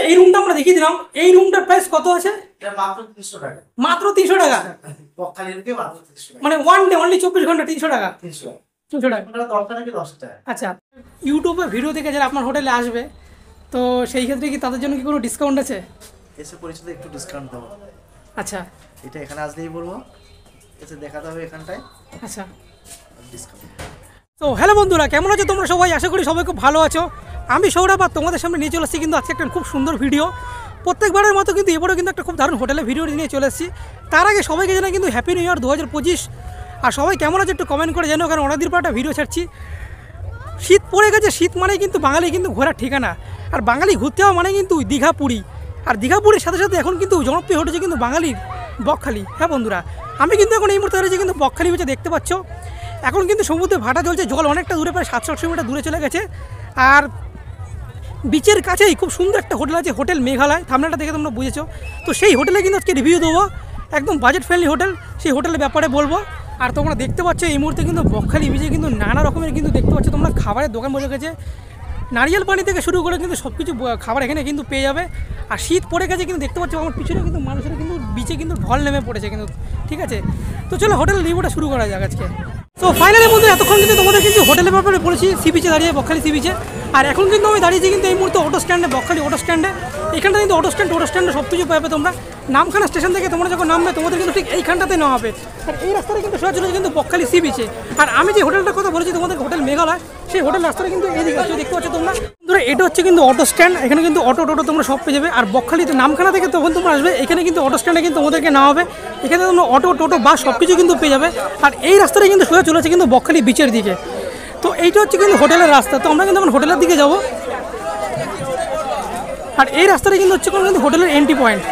এই রুমটা আমরা দেখিয়ে দিলাম। এই রুমটার প্রাইস কত আছে? মাত্র 300 টাকা। মাত্র 300 টাকা, বকখালিতে মাত্র 300 টাকা, মানে ওয়ান ডে অনলি 24 ঘন্টা 300 টাকা। 300 টাকা দরকার নাকি 10 টাকা। আচ্ছা, ইউটিউবে ভিডিও দেখে যারা আপনার হোটেলে আসবে, তো সেই ক্ষেত্রে কি তাদের জন্য কি কোনো ডিসকাউন্ট আছে? এসে পরিচিত একটু ডিসকাউন্ট দেবো। আচ্ছা, এটা এখানে আসলেই বলবো, এসে দেখাতে হবে এখানটায়। আচ্ছা। ডিসকাউন্ট। তো হ্যালো বন্ধুরা, কেমন আছো তোমরা সবাই? আশা করি সবাই খুব ভালো আছো। আমি সৌরভ আর তোমাদের সামনে নিয়ে চলে এসেছি কিন্তু আজকে একটা খুব সুন্দর ভিডিও। প্রত্যেকবারের মতো কিন্তু এবারেও কিন্তু একটা খুব দারুণ হোটেলে ভিডিও নিয়ে চলে এসেছি। তার আগে সবাইকে জানাই কিন্তু হ্যাপি নিউ ইয়ার 2025। আর সবাই কেমন আছে একটু কমেন্ট করে জানো, কারণ অনেকদিন পর একটা ভিডিও ছাড়ছি। শীত পড়ে গেছে, শীত মানে কিন্তু বাঙালি কিন্তু ঘোরার ঠিকানা। আর বাঙালি ঘুরতে হওয়া মানে কিন্তু দীঘা পুরী। আর দীঘা পুরীর সাথে সাথে এখন কিন্তু জনপ্রিয় হয়েছে কিন্তু বাঙালির বকখালি। হ্যাঁ বন্ধুরা, আমি কিন্তু এখন এই মুহূর্তে রয়েছে কিন্তু বকখালি বিচে, দেখতে পাচ্ছ। এখন কিন্তু সমুদ্রে ভাটা চলছে, জল অনেকটা দূরে, প্রায় 700-800 মিটার দূরে চলে গেছে। আর বিচের কাছেই খুব সুন্দর একটা হোটেল আছে, হোটেল মেঘালয়। থাম্বনেলটা দেখে তোমরা বুঝেছো। তো সেই হোটেলে কিন্তু আজকে রিভিউ দেবো, একদম বাজেট ফ্রেন্ডলি হোটেল। সেই হোটেলের ব্যাপারে বলবো। আর তোমরা দেখতে পাচ্ছ এই মুহূর্তে কিন্তু বকখালি বিচে কিন্তু নানা রকমের কিন্তু দেখতে পাচ্ছ তোমরা খাবারের দোকান বসে গেছে। নারিয়েল পানি থেকে শুরু করে কিন্তু সব কিছু খাবার এখানে কিন্তু পেয়ে যাবে। আর শীত পড়ে গেছে কিন্তু দেখতে পাচ্ছ আমার পিছনে কিন্তু মানুষের কিন্তু বিচে কিন্তু ঢল নেমে পড়েছে কিন্তু। ঠিক আছে, তো চলো হোটেল রিভিউটা শুরু করা যাক আজকে। তো ফাইনালি বন্ধু, এতক্ষণ কিন্তু তোমাদের কিন্তু হোটেলের ব্যাপারে বলেছি, সি বিচে দাঁড়িয়ে, বকখালি সি বিচে। আর এখন কিন্তু আমি দাঁড়িয়েছি কিন্তু এই মুহূর্তে অটো স্ট্যান্ডে, বকখালি অটো স্ট্যান্ডে। এখানটা কিন্তু অটো স্ট্যান্ডে সব কিছু পাবে তোমরা। নামখানা স্টেশন থেকে তোমরা যখন নামবে তোমাদের কিন্তু ঠিক এইখানটাতে নেওয়া হবে। আর এই রাস্তাটা কিন্তু সোজা চলে কিন্তু বকখালি সি বিচে। আর আমি যে হোটেলটার কথা বলেছি তোমাদের, হোটেল মেঘালয়, সেই হোটেল রাস্তাটা কিন্তু এই দিকে দেখতে পাচ্ছ তোমরা। ধরো এটা হচ্ছে কিন্তু অটো স্ট্যান্ড, এখানে কিন্তু অটো টোটো তোমরা সব পেয়ে যাবে। আর বকখালিতে নামখানা থেকে তখন তোমরা আসবে, এখানে কিন্তু অটো স্ট্যান্ডে কিন্তু তোমাদেরকে নেওয়া হবে। এখানে তোমরা অটো টোটো বাস সব কিছু কিন্তু পেয়ে যাবে। আর এই রাস্তাটা কিন্তু সোজা চলেছে কিন্তু বকখালি বিচের দিকে। তো এইটা হচ্ছে কিন্তু হোটেলের রাস্তা। তো আমরা কিন্তু এখন হোটেলের দিকে যাব। আর এই রাস্তাটা কিন্তু হচ্ছে কিন্তু হোটেলের এন্ট্রি পয়েন্ট।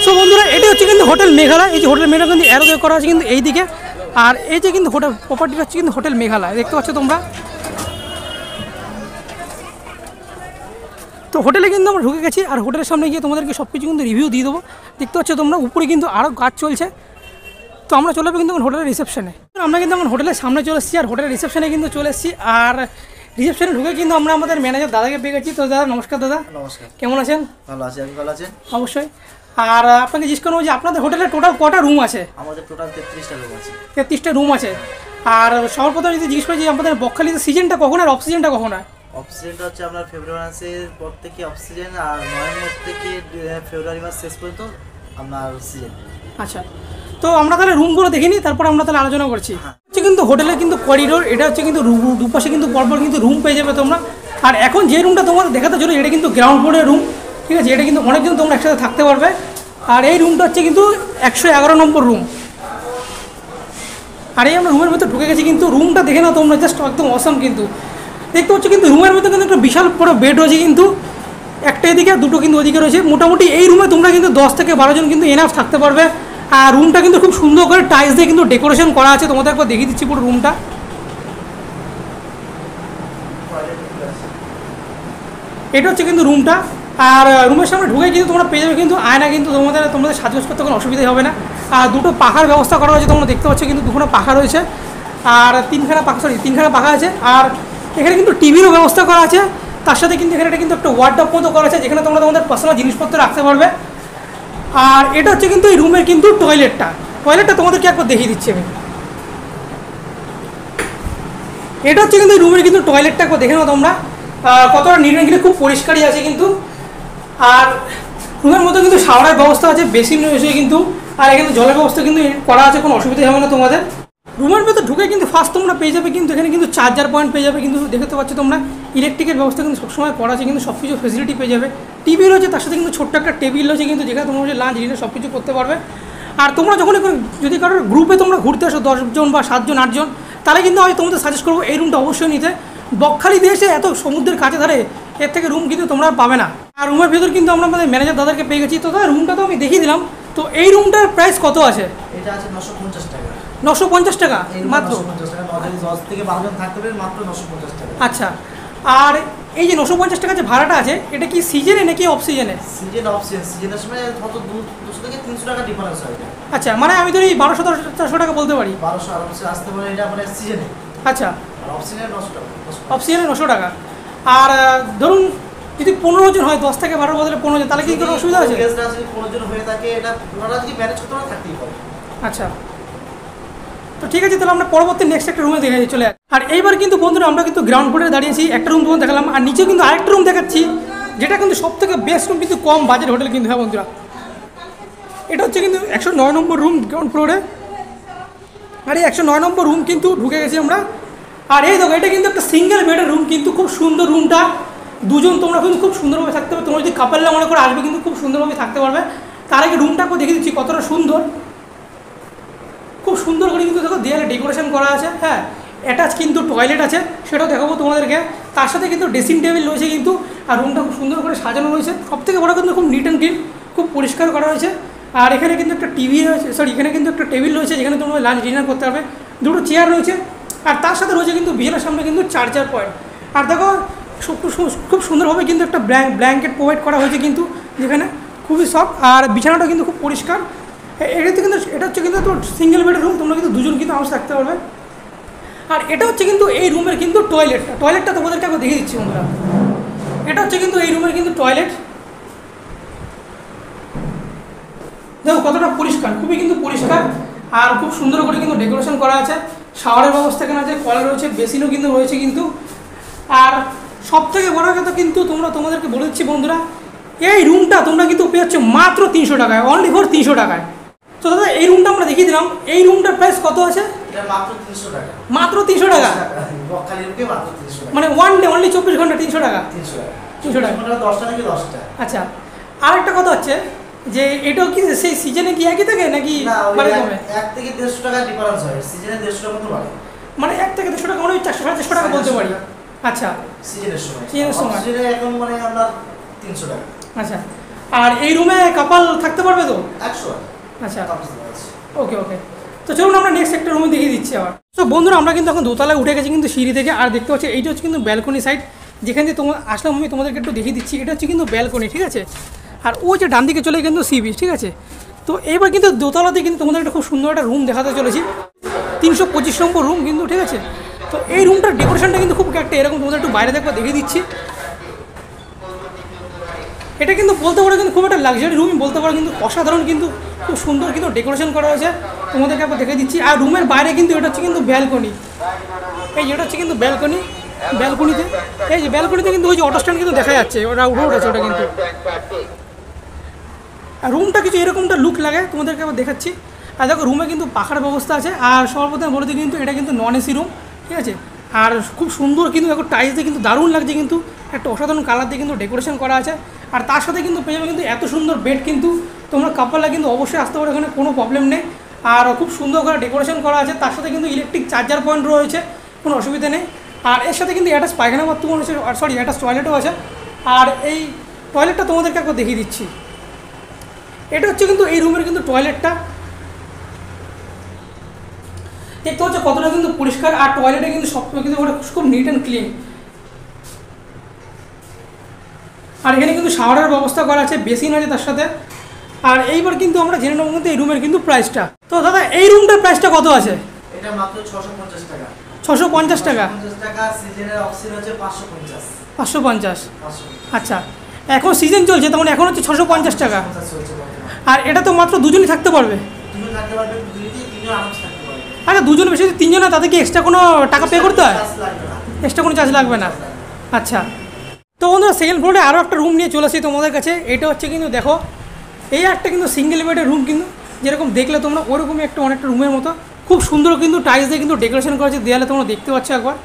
তো বন্ধুরা, এটা হচ্ছে কিন্তু হোটেল মেঘালয়। এই যে হোটেল মেঘালয় কিন্তু অ্যারো করা আছে কিন্তু এই দিকে। আর এই যে কিন্তু হোটেল প্রপার্টিটা হচ্ছে কিন্তু হোটেল মেঘালয়, দেখতে পাচ্ছ তোমরা। তো হোটেলে কিন্তু আমরা ঢুকে গেছি। আর হোটেলের সামনে গিয়ে তোমাদেরকে সব কিছু কিন্তু রিভিউ দিয়ে দেবো। দেখতে পাচ্ছ তোমরা উপরে কিন্তু আরও কাজ চলছে। তো আমরা চলে যাবো কিন্তু হোটেলের রিসেপশনে। আমরা কিন্তু এখন হোটেলের সামনে চলে এসেছি, আর হোটেলের রিসেপশনে কিন্তু চলে এসেছি। আর রিসেপশনে ঢুকে কিন্তু আমরা আমাদের ম্যানেজার দাদাকে পেয়ে গেছি। তো দাদা নমস্কার। দাদা নমস্কার, কেমন আছেন? ভালো আছি। আপনি ভালো আছেন? অবশ্যই। আর আপনাকে জিজ্ঞেস করবো যে আপনাদের হোটেলে টোটাল কটা রুম আছে? আমাদের টোটাল 33টা রুম আছে। 33টা রুম আছে। আর সর্বপ্রথম যদি জিজ্ঞেস করি যে আপনাদের বকখালিতে সিজনটা কখন আর অফ সিজনটা কখন হয়? অফ সিজনটা হচ্ছে আপনার ফেব্রুয়ারি মাসের পর থেকে অফ সিজন, আর নভেম্বর থেকে ফেব্রুয়ারি মাস শেষ পর্যন্ত আপনার সিজন। আচ্ছা, তো আমরা তাহলে রুমগুলো দেখে নিই, তারপর আমরা তাহলে আলোচনা করছি। হচ্ছে কিন্তু হোটেলের কিন্তু করিডোর, এটা হচ্ছে কিন্তু দুপাশে কিন্তু পরপর কিন্তু রুম পেয়ে যাবে তোমরা। আর এখন যে রুমটা তোমাদের দেখাতে চলো, এটা কিন্তু গ্রাউন্ড ফ্লোরের রুম। ঠিক আছে, এটা কিন্তু অনেকদিন তোমরা একসাথে থাকতে পারবে। আর এই রুমটা হচ্ছে কিন্তু 111 নম্বর রুম। আর এই আমরা রুমের ভেতর ঢুকে গেছি, কিন্তু রুমটা দেখে নাও তোমরা, জাস্ট একদম অসম কিন্তু। দেখতে হচ্ছে কিন্তু রুমের মধ্যে কিন্তু একটা বিশাল বড় বেড রয়েছে কিন্তু, একটা এদিকে দুটো কিন্তু ওদিকে রয়েছে। মোটামুটি এই রুমে তোমরা কিন্তু 10 থেকে 12 জন কিন্তু এনাফ থাকতে পারবে। আর রুমটা কিন্তু খুব সুন্দর করে টাইলস দিয়ে কিন্তু ডেকোরেশন করা আছে। তোমাদের একবার দেখিয়ে দিচ্ছি পুরো রুমটা। এটা হচ্ছে কিন্তু রুমটা। আর রুমের সামনে ঢুকে কিন্তু তোমরা পেয়ে যাবে কিন্তু আয়না, কিন্তু তোমাদের সাজগোজ করতে কোনো অসুবিধাই হবে না। আর দুটো পাখার ব্যবস্থা করা হয়েছে, তোমরা দেখতে পাচ্ছ কিন্তু দুখানা পাখা রয়েছে। আর তিনখানা পাখা আছে। আর এখানে কিন্তু টিভিরও ব্যবস্থা করা আছে। তার সাথে কিন্তু এখানে কিন্তু একটা ওয়ার্ডরোব মতো করা আছে, যেখানে তোমরা তোমাদের পার্সোনাল জিনিসপত্র রাখতে পারবে। আর এটা হচ্ছে কিন্তু এই রুমের কিন্তু টয়লেটটা তোমাদেরকে একবার দেখিয়ে দিচ্ছি আমি। এটা হচ্ছে কিন্তু এই রুমের কিন্তু টয়লেটটা একবার দেখে নাও তোমরা, কতটা নিট অ্যান্ড ক্লিন, খুব পরিষ্কারই আছে কিন্তু। আর রুমের মধ্যে কিন্তু শাওয়ারের ব্যবস্থা আছে, বেসিন রয়েছে কিন্তু। আর এখানে জলের ব্যবস্থা কিন্তু করা আছে, কোনো অসুবিধা হবে না তোমাদের। রুমের ভেতর ঢুকে কিন্তু ফার্স্ট তোমরা পেয়ে যাবে কিন্তু এখানে কিন্তু চার্জার পয়েন্ট পেয়ে যাবে কিন্তু, দেখতে পাচ্ছ তোমরা। ইলেকট্রিকের ব্যবস্থা কিন্তু সবসময় করা আছে কিন্তু, সব কিছু ফেসিলিটি পেয়ে যাবে। টিভি রয়েছে, তার সাথে কিন্তু ছোট্ট একটা টেবিল রয়েছে কিন্তু, যেখানে তোমরা লাঞ্চ ডিনার সব কিছু করতে পারবে। আর তোমরা যখন যদি কারোর গ্রুপে তোমরা ঘুরতে আসো 10 জন বা 7 জন 8 জন, তাহলে কিন্তু আমি তোমাদের সাজেস্ট করবো এই রুমটা অবশ্যই নিতে। বকখালি দেশে এত সমুদ্রের কাছে ধারে এর থেকে রুম কিন্তু তোমরা পাবে না। আর রুমের ভেতর কিন্তু আমরা আমাদের ম্যানেজার দাদাকে পেয়ে গেছি। তো দাদা রুমটা তো আমি দেখিয়ে দিলাম, তো এই রুমটার প্রাইস কত আছে? এটা আছে 950 টাকা। 950 টাকা মাত্র? 950 টাকা, 10 থেকে 12 জন থাকতে পারবে মাত্র 950 টাকা। আচ্ছা, আর এই যে 950 টাকা যে ভাড়াটা আছে, এটা কি সিজনে নাকি অফ সিজনে? সিজন অফ সিজন, সিজনের সময় কত 200 থেকে 300 টাকা ডিফারেন্স হয়। আচ্ছা, মানে আমি তো এই 1200-1300 টাকা বলতে পারি। 1200 আরামসে আসতে পারে এটা মানে সিজনে। আচ্ছা, আর অফসিজেনের 900 টাকা। অফসিজেনে 900 টাকা। আর ধরুন যদি 15 জন হয়, 10 থেকে 12 বদলে 15 জন, তাহলে কি কোনো অসুবিধা আছে? গেস্টরা যদি 15 জন হয়ে থাকে, এটা ওনারা যদি ম্যানেজ করতে পারে থাকতেই পারে। আচ্ছা, তো ঠিক আছে, তাহলে আমরা পরবর্তী নেক্সট একটা রুমে দেখে চলে যাচ্ছি। আর এইবার কিন্তু বন্ধুরা আমরা কিন্তু গ্রাউন্ড ফ্লোরে দাঁড়িয়েছি, একটা রুম তোমার দেখালাম, আর নিচে কিন্তু আরেকটা রুম দেখাচ্ছি, যেটা কিন্তু সব থেকে বেস্ট রুম, কিন্তু কম বাজেট হোটেল কিন্তু। হ্যাঁ বন্ধুরা, এটা হচ্ছে কিন্তু 109 নম্বর রুম গ্রাউন্ড ফ্লোরে। আর এই 109 নম্বর রুম কিন্তু ঢুকে গেছি আমরা। আর এই দেখো, এটা কিন্তু একটা সিঙ্গেল বেডের রুম, কিন্তু খুব সুন্দর রুমটা। দুজন তোমরা কিন্তু খুব সুন্দরভাবে থাকতে পারবে। তোমরা যদি কাপলরা মনে করে আসবে, কিন্তু খুব সুন্দরভাবে থাকতে পারবে। তার আগে রুমটাকে দেখে দিচ্ছি কতটা সুন্দর। খুব সুন্দর করে কিন্তু দেখো দেয়ালে ডেকোরেশন করা আছে। হ্যাঁ, অ্যাটাচ কিন্তু টয়লেট আছে, সেটাও দেখাবো তোমাদেরকে। তার সাথে কিন্তু ড্রেসিং টেবিল রয়েছে কিন্তু। আর রুমটা খুব সুন্দর করে সাজানো রয়েছে। সবথেকে বড় কিন্তু খুব নিট অ্যান্ড ক্লিন, খুব পরিষ্কার করা হয়েছে। আর এখানে কিন্তু একটা টিভি রয়েছে, সরি, এখানে কিন্তু একটা টেবিল রয়েছে, যেখানে তোমরা লাঞ্চ ডিনার করতে পারবে। দুটো চেয়ার রয়েছে। আর তার সাথে রয়েছে কিন্তু বিছানার সামনে কিন্তু চার্জার পয়েন্ট। আর দেখো খুব সুন্দরভাবে কিন্তু একটা ব্ল্যাঙ্কেট প্রোভাইড করা হয়েছে কিন্তু, যেখানে খুবই সফট। আর বিছানাটা কিন্তু খুব পরিষ্কার। এটা হচ্ছে কিন্তু তোমার সিঙ্গেল বেডের রুম, তোমরা কিন্তু দুজন কিন্তু আরামসে থাকতে পারবে। আর এটা হচ্ছে কিন্তু এই রুমের কিন্তু টয়লেটটা তোমাদেরকে আমি দেখিয়ে দিচ্ছি বন্ধুরা। এটা হচ্ছে কিন্তু এই রুমের কিন্তু টয়লেট। দেখো কতটা পরিষ্কার, খুবই কিন্তু পরিষ্কার। আর খুব সুন্দর করে কিন্তু ডেকোরেশন করা আছে। শাওয়ারের ব্যবস্থা এখানে আছে, কল রয়েছে, বেসিনও কিন্তু রয়েছে কিন্তু। আর সব থেকে বড় কথা কিন্তু তোমাদেরকে বলে দিচ্ছি বন্ধুরা, এই রুমটা তোমরা কিন্তু পেয়েছ মাত্র 300 টাকায়, অনলি ফর 300 টাকায়। তো দাদা, এই রুমটা আমরা দেখিয়ে দিলাম, এই রুমটার প্রাইস কত আছে? এটা মাত্র 300 টাকা। মাত্র 300 টাকা, বকখালি রুমে মাত্র 300 টাকা। মানে ওয়ান ডে, অনলি 24 ঘন্টা 300 টাকা। 300 টাকা 10টা নাকি 10টা। আচ্ছা, আর একটা কথা হচ্ছে যে এটাও কি সেই সিজনে কি একই থাকে নাকি বাড়ে কমে? 1 থেকে 150 টাকা ডিফারেন্স হয়, সিজনে 150 টাকা মতো বাড়ে। মানে 1 থেকে 150 টাকা, মানে 400 টাকা বলতে পারি। আচ্ছা, সিজনের সময়। সিজনে এখন মানে আমরা 300 টাকা। আচ্ছা, আর এই রুমে কাপল থাকতে পারবে তো? 100। আচ্ছা, ওকে। তো চলুন আমরা নেক্সট একটা রুমে দেখিয়ে দিচ্ছি আবার। তো বন্ধুরা, আমরা কিন্তু এখন দোতলায় উঠে গেছি কিন্তু সিঁড়ি থেকে। আর দেখতে পাচ্ছি এইটা হচ্ছে কিন্তু ব্যালকনি সাইড, যেখান থেকে তোমার আসলাম আমি তোমাদেরকে একটু দেখিয়ে দিচ্ছি। এটা হচ্ছে কিন্তু ব্যালকনি, ঠিক আছে। আর ওই যে ডান দিকে চলে কিন্তু সি বিচ, ঠিক আছে। তো এবার কিন্তু দোতলাতে কিন্তু তোমাদের একটা খুব সুন্দর একটা রুম দেখাতে চলেছি, 325 নম্বর রুম কিন্তু, ঠিক আছে। তো এই রুমটার ডেকোরেশনটা কিন্তু খুব একটা এরকম, তোমাদের একটু বাইরে দেখবা দেখিয়ে দিচ্ছি। এটা কিন্তু বলতে পারো কিন্তু খুব একটা লাক্সারি রুম বলতে পারো, কিন্তু অসাধারণ, কিন্তু খুব সুন্দর কিন্তু ডেকোরেশন করা হয়েছে, তোমাদেরকে একবার দেখে দিচ্ছি। আর রুমের বাইরে কিন্তু এটা হচ্ছে কিন্তু ব্যালকনি। এই যেটা হচ্ছে কিন্তু ব্যালকনিতে এই যে ব্যালকনিতে কিন্তু ওই যে অটো স্ট্যান্ড কিন্তু দেখা যাচ্ছে, ওটা রোড আছে ওটা কিন্তু। আর রুমটা কিছু এরকমটা লুক লাগে, তোমাদেরকে আবার দেখাচ্ছি। আর দেখো রুমে কিন্তু পাখার ব্যবস্থা আছে। আর সর্বপ্রথম বলে দিই কিন্তু এটা কিন্তু নন এসি রুম, ঠিক আছে। আর খুব সুন্দর কিন্তু দেখো টাইলস দিয়ে কিন্তু দারুণ লাগছে, কিন্তু একটা অসাধারণ কালার দিয়ে কিন্তু ডেকোরেশন করা আছে। আর তার সাথে কিন্তু পেয়ে যাবে কিন্তু এত সুন্দর বেড, কিন্তু তোমরা কাপলরা কিন্তু অবশ্যই আসতে পারো, এখানে কোনো প্রবলেম নেই। আর খুব সুন্দর করে ডেকোরেশন করা আছে, তার সাথে কিন্তু ইলেকট্রিক চার্জার পয়েন্ট রয়েছে, কোনো অসুবিধা নেই। আর এর সাথে কিন্তু অ্যাটাচ পায়খানা বাথরুম রয়েছে, সরি অ্যাটাচ টয়লেটও আছে। আর এই টয়লেটটা তোমাদেরকে একবার দেখিয়ে দিচ্ছি। এটা হচ্ছে কিন্তু এই রুমের কিন্তু টয়লেটটা, দেখতে হচ্ছে কতটা কিন্তু পরিষ্কার। আর টয়লেটে কিন্তু সবসময় কিন্তু খুব নিট অ্যান্ড ক্লিন। আর এখানে কিন্তু শাওয়ারের ব্যবস্থা করা আছে, বেসিন আছে তার সাথে। আর এইবার কিন্তু আমরা জেনে নেব কিন্তু এই রুমের কিন্তু প্রাইসটা। তো দাদা, এই রুমটার প্রাইসটা কত আছে? এটা মাত্র 650 টাকা। 650 টাকা। 50 টাকা, সিজনের অফসিজন হচ্ছে 550। 550। আচ্ছা, এখন সিজন চলছে, তখন এখন হচ্ছে 650 টাকা। আর এটা তো মাত্র দুজনই থাকতে পারবে? দুজন থাকতে পারবে, তিনজন আরামসে থাকতে পারবে। আচ্ছা, দুজন বেশি 3 জন, তাতে কি এক্সট্রা কোনো টাকা পে করতে হয়? এক্সট্রা কোনো চার্জ লাগবে না। আচ্ছা, তো বন্ধুরা সেকেন্ড ফ্লোরে আরও একটা রুম নিয়ে চলে আসি তোমাদের কাছে। এটা হচ্ছে কিন্তু দেখো, এই একটা কিন্তু সিঙ্গেল বেডের রুম, কিন্তু যেরকম দেখলে তোমরা ওরকমই একটা অনেকটা রুমের মতো। খুব সুন্দর কিন্তু টাইলস দিয়ে কিন্তু ডেকোরেশন করা আছে, দেয়ালে তোমরা দেখতে পাচ্ছ একবার,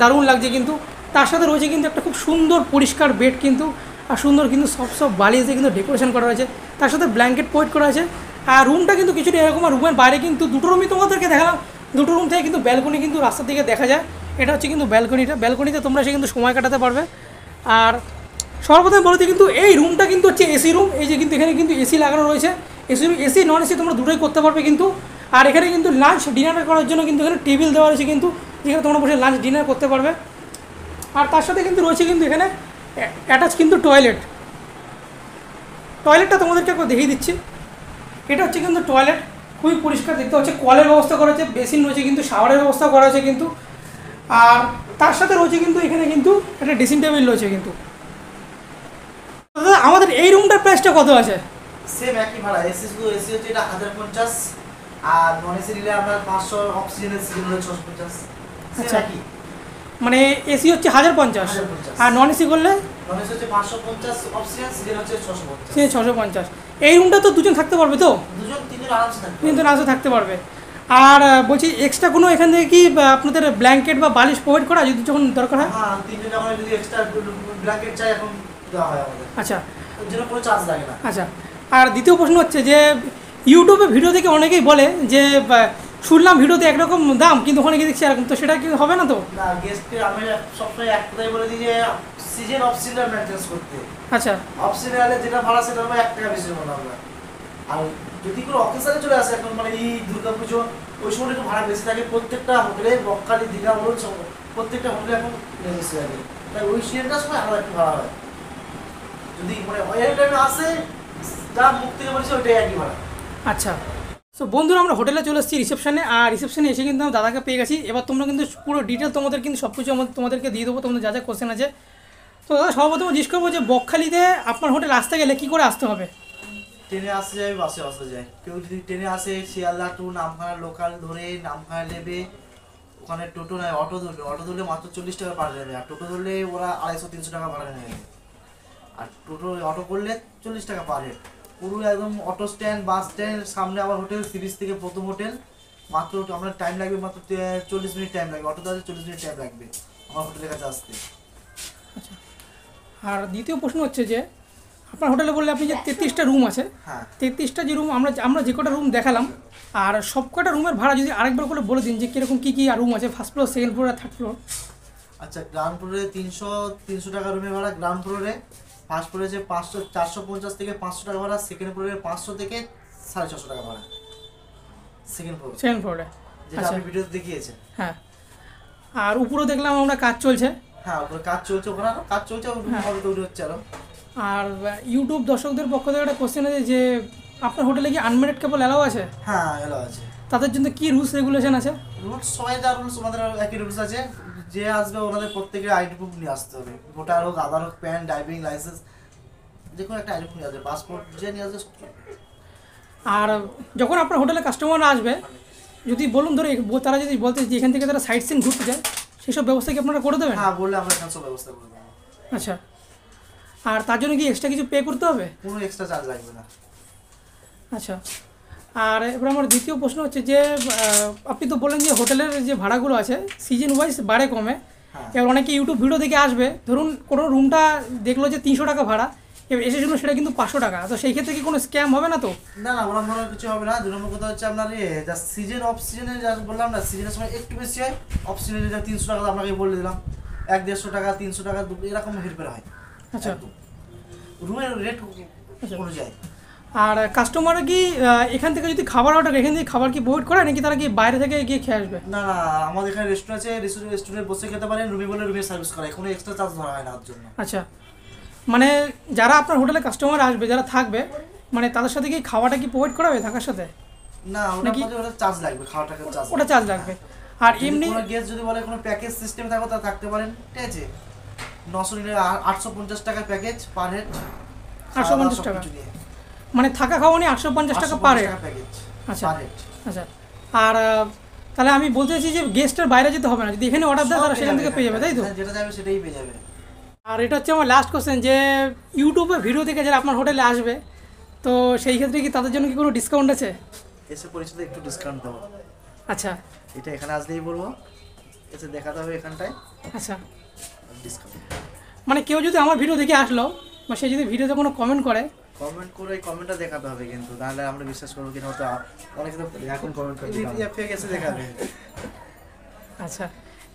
দারুণ লাগছে কিন্তু। তার সাথে রয়েছে কিন্তু একটা খুব সুন্দর পরিষ্কার বেড কিন্তু, আর সুন্দর কিন্তু সব বালিশ দিয়ে কিন্তু ডেকোরেশন করা হয়েছে, তার সাথে ব্ল্যাঙ্কেট প্রোভাইড করা আছে। আর রুমটা কিন্তু কিছুটা এরকম। আর রুমের বাইরে কিন্তু দুটো রুমই তোমাদেরকে দেখালাম, দুটো রুম থেকে কিন্তু ব্যালকনি কিন্তু রাস্তার দিকে দেখা যায়। এটা হচ্ছে কিন্তু ব্যালকনিতে তোমরা সে কিন্তু সময় কাটাতে পারবে। আর সর্বপ্রথম বলতে কিন্তু এই রুমটা কিন্তু হচ্ছে এসি রুম। এই যে কিন্তু এখানে কিন্তু এসি লাগানো রয়েছে, এসি নন এসি তোমরা দুটোই করতে পারবে কিন্তু। আর এখানে কিন্তু লাঞ্চ ডিনার করার জন্য কিন্তু এখানে টেবিল দেওয়া রয়েছে কিন্তু, যেখানে তোমরা বসে লাঞ্চ ডিনার করতে পারবে। আর তার সাথে কিন্তু রয়েছে কিন্তু এখানে অ্যাটাচ কিন্তু টয়লেটটা তোমাদেরকে একবার দেখিয়ে দিচ্ছি। এটা হচ্ছে কিন্তু টয়লেট, খুবই পরিষ্কার দেখতে হচ্ছে, কলের ব্যবস্থা করা আছে, বেসিন রয়েছে কিন্তু, শাওয়ারের ব্যবস্থা করা আছে কিন্তু। আর তার সাথে রয়েছে কিন্তু এখানে কিন্তু একটা ড্রেসিং টেবিল রয়েছে কিন্তু। দাদা আমাদের এই রুমটার প্রাইসটা কত আছে? সেম একই ভাড়া, এসি শুধু এসি হচ্ছে এটা 1050 আর নন এসি নিলে আপনার 500, অক্সিজেনের সিজন হলে 650। আচ্ছা। একই মানে এসি হচ্ছে 1050 আর নন এসি করলে নন এসি হচ্ছে 550, অক্সিজেন সিজন হচ্ছে 650। সে 650। এই রুমটা তো দুজন থাকতে পারবে তো? দুজন তিনজন আরামসে থাকবে। তিনজন আরামসে থাকতে পারবে। আর বলছি এক্সট্রা কোনো এখান থেকে কি আপনাদের ব্ল্যাঙ্কেট বা বালিশ প্রোভাইড করা যদি যখন দরকার হয়? হ্যাঁ, তিনজন যখন যদি এক্সট্রা ব্ল্যাঙ্কেট চাই এখন দেওয়া হয় আমাদের। আচ্ছা ওর জন্য কোনো চার্জ লাগে না। আচ্ছা। আর দ্বিতীয় প্রশ্ন হচ্ছে যে ইউটিউবে ভিডিও দেখে অনেকেই বলে যে শুনলাম ভিডিওতে একরকম দাম কিন্তু ওখানে গিয়ে দেখছি এরকম, তো সেটা কি হবে না তো? না, গেস্টকে আমি সবসময় এক কথাই বলে দিই যে সিজন অফ সিজন মেনটেন্স করতে। আচ্ছা অফ সিজনে যেটা ভাড়া সেটা হবে 1 টাকা বেশি মনে আমরা। আর যদি কোনো অকেশনে চলে আসে এখন মানে এই দুর্গাপুজো ওই সময় একটু ভাড়া বেশি থাকে। প্রত্যেকটা হোটেলে বকখালি, দীঘা বলুন প্রত্যেকটা হোটেলে এখন বেশি থাকে, তাই ওই সিজনটার সময় আলাদা একটু ভাড়া হয়। যদি মানে ওই টাইমে আসে যা মুখ থেকে বলছে ওইটাই একই ভাড়া। আচ্ছা। সো বন্ধুরা আমরা হোটেলে চলে এসেছি রিসেপশনে, আর রিসেপশনে এসে কিন্তু আমি দাদাকে পেয়ে গেছি। এবার তোমরা কিন্তু পুরো ডিটেল তোমাদের কিন্তু সব কিছু তোমাদেরকে দিয়ে দেবো, তোমাদের যা যা কোশ্চেন আছে। তো দাদা সর্বপ্রথম জিজ্ঞেস করবো যে বকখালিতে আপনার হোটেল আসতে গেলে কী করে আসতে হবে? ট্রেনে আসতে যায়, বাসে আসতে যায়। কেউ যদি ট্রেনে আসে শিয়ালদা টু নামখানা লোকাল ধরে নামখানা নেবে, ওখানে টোটো নয় অটো ধরবে, অটো ধরলে মাত্র 40 টাকা ভাড়া নেবে। আর টোটো ধরলে ওরা 250-300 টাকা ভাড়া নেবে। আর টোটো অটো করলে 40 টাকা পার হেড। পুরো একদম অটো স্ট্যান্ড, বাস স্ট্যান্ড সামনে আবার হোটেল, সিরিজ থেকে প্রথম হোটেল। মাত্র আপনার টাইম লাগবে মাত্র 40 মিনিট টাইম লাগবে, অটোতে আসলে 40 মিনিট টাইম লাগবে আমার হোটেলের কাছে আসতে। আচ্ছা। আর দ্বিতীয় প্রশ্ন হচ্ছে যে আপনার হোটেলে বললে আপনি যে 33টা রুম আছে, হ্যাঁ 33টা যে রুম আমরা যে কটা রুম দেখালাম, আর সব কটা রুমের ভাড়া যদি আরেকবার করে বলে দিন যে কীরকম কী কী রুম আছে, ফার্স্ট ফ্লোর, সেকেন্ড ফ্লোর আর থার্ড ফ্লোর। আচ্ছা, গ্রাউন্ড ফ্লোরে 300 টাকা রুমের ভাড়া গ্রাউন্ড ফ্লোরে। ফার্স্ট ফ্লোরে যে 450 থেকে 500 টাকা ভাড়া। সেকেন্ড ফ্লোরে 500 থেকে 650 টাকা ভাড়া সেকেন্ড ফ্লোরে। যেটা আচ্ছা। আপনি ভিডিওতে দেখিয়েছেন। হ্যাঁ। আর উপরেও দেখলাম আমরা কাজ চলছে। হ্যাঁ, ওখানে কাজ চলছে, ওখানে আরো কাজ চলছে, হবে তৈরি হচ্ছে আরো। আর ইউটিউব দর্শকদের পক্ষ থেকে একটা কোশ্চেন আছে যে আপনার হোটেলে কি আনম্যারিড কাপল অ্যালাউ আছে? হ্যাঁ, এলো আছে। তাদের জন্য কি রুলস রেগুলেশন আছে? রুলস সবাই যা রুলস আমাদের একই রুলস আছে। যে আসবে ওনাদের প্রত্যেকের আইডি প্রুফ নিয়ে আসতে হবে। ভোটার হোক, আধার হোক, প্যান, ড্রাইভিং লাইসেন্স, যে কোনো একটা আইডি প্রুফ নিয়ে আসবে, পাসপোর্ট যে নিয়ে আসবে। আর যখন আপনার হোটেলে কাস্টমাররা আসবে, যদি বলুন ধরে তারা যদি বলতে যে এখান থেকে তারা সাইট সিন ঘুরতে যায়, সেসব ব্যবস্থা কি আপনারা করে দেবেন? হ্যাঁ, বললে আমরা এখানে সব ব্যবস্থা করে দেবো। আচ্ছা। আর তার জন্য কি এক্সট্রা কিছু পে করতে হবে? কোনো এক্সট্রা চার্জ লাগবে না। আচ্ছা। আর এবার আমার দ্বিতীয় প্রশ্ন হচ্ছে যে আপনি তো বললেন যে হোটেলের যে ভাড়াগুলো আছে সিজন ওয়াইজ বাড়ে কমে। হ্যাঁ। এবার অনেকে ইউটিউব ভিডিও দেখে আসবে, ধরুন কোনো রুমটা দেখলো যে 300 টাকা ভাড়া, এবার এসে শুনলো সেটা কিন্তু 500 টাকা, তো সেই ক্ষেত্রে কি কোনো স্ক্যাম হবে না তো? না না, ওরকম ধরনের কিছু হবে না। 2 নম্বর কথা হচ্ছে আপনার যা সিজন অফ সিজনে যা বললাম না, সিজনের সময় একটু বেশি হয়। অফ সিজনে যা 300 টাকা আপনাকে বলে দিলাম, 100-150 টাকা, 300 টাকা এরকম হেরফের হয়। আচ্ছা। রুমের রেট অনুযায়ী। আর কাস্টমার কি এখান থেকে যদি খাবার অর্ডার, এখান থেকে খাবার কি প্রোভাইড করে নাকি তারা কি বাইরে থেকে গিয়ে খেয়ে আসবে? না না, আমাদের এখানে রেস্টুরেন্ট আছে, রেস্টুরেন্টে বসে খেতে পারেন। রুমে বলে রুমে সার্ভিস করা, কোনো এক্সট্রা চার্জ ধরা হয় না ওর জন্য। আচ্ছা। মানে যারা আপনার হোটেলে কাস্টমার আসবে, যারা থাকবে, মানে তাদের সাথে কি খাওয়াটা কি প্রোভাইড করাবে থাকার সাথে? না, ওটা চার্জ লাগবে, খাওয়া টাকার চার্জ। ওটা চার্জ লাগবে। আর এমনি কোনো গেস্ট যদি বলে কোনো প্যাকেজ সিস্টেম থাকো তা থাকতে পারেন, ঠিক আছে। 900 নিলে 850 টাকা প্যাকেজ পার হেড। 850 টাকা মানে থাকা খাওয়া নিয়ে 850 টাকা পার হেড প্যাকেজ। আচ্ছা আচ্ছা। আর তাহলে আমি বলতে চাইছি যে গেস্টের বাইরে যেতে হবে না, যদি এখানে অর্ডার দেয় তারা সেখান থেকে পেয়ে যাবে, তাই তো? যেটা যাবে সেটাই পেয়ে যাবে। আর এটা হচ্ছে আমার লাস্ট কোশ্চেন যে ইউটিউবে ভিডিও থেকে যারা আপনার হোটেলে আসবে, তো সেই ক্ষেত্রে কি তাদের জন্য কি কোনো ডিসকাউন্ট আছে? এসে পরিচিত একটু ডিসকাউন্ট দেবো। আচ্ছা। এটা এখানে আসলেই বলবো, এসে দেখাতে হবে এখানটায়। আচ্ছা। ডিসকাউন্ট মানে কেউ যদি আমার ভিডিও দেখে আসলো বা সে যদি ভিডিওতে কোনো কমেন্ট করে, কমেন্টটা দেখাতে হবে কিন্তু, তাহলে আমরা বিশ্বাস করবো কিনা। হয়তো অনেকে তো এখন কমেন্ট করে ফেক এসে দেখাবে। আচ্ছা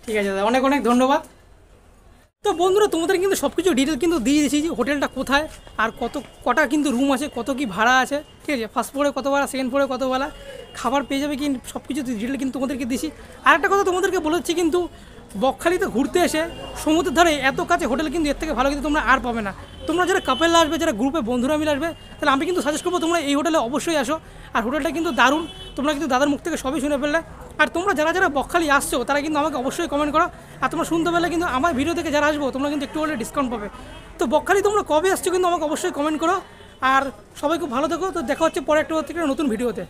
ঠিক আছে দাদা, অনেক অনেক ধন্যবাদ। তো বন্ধুরা তোমাদের কিন্তু সব কিছু ডিটেল কিন্তু দিয়ে দিয়েছি যে হোটেলটা কোথায় আর কটা কিন্তু রুম আছে, কত কি ভাড়া আছে, ঠিক আছে। ফার্স্ট ফ্লোরে কত ভাড়া, সেকেন্ড ফ্লোরে কত ভাড়া, খাবার পেয়ে যাবে কিন্তু সব কিছু ডিটেল কিন্তু তোমাদেরকে দিয়েছি। আর একটা কথা তোমাদেরকে বলেছি কিন্তু বকখালিতে ঘুরতে এসে সমুদ্রের ধারে এত কাছে হোটেল কিন্তু এর থেকে ভালো কিন্তু তোমরা আর পাবে না। তোমরা যারা কাপেল আসবে, যারা গ্রুপে বন্ধুরা মিলে আসবে, তাহলে আমি কিন্তু সাজেস্ট করবো তোমরা এই হোটেলে অবশ্যই আসো। আর হোটেলটা কিন্তু দারুণ, তোমরা কিন্তু দাদার মুখ থেকে সবই শুনে ফেললে। আর তোমরা যারা যারা বকখালি আসছো তারা কিন্তু আমাকে অবশ্যই কমেন্ট করো। আর তোমরা শুনতে পেলে কিন্তু আমার ভিডিও থেকে যারা আসবো তোমরা কিন্তু একটু হলে ডিসকাউন্ট পাবে। তো বকখালি তোমরা কবে আসছো কিন্তু আমাকে অবশ্যই কমেন্ট করো। আর সবাই খুব ভালো থেকো। তো দেখা হচ্ছে পরে একটা নতুন ভিডিওতে।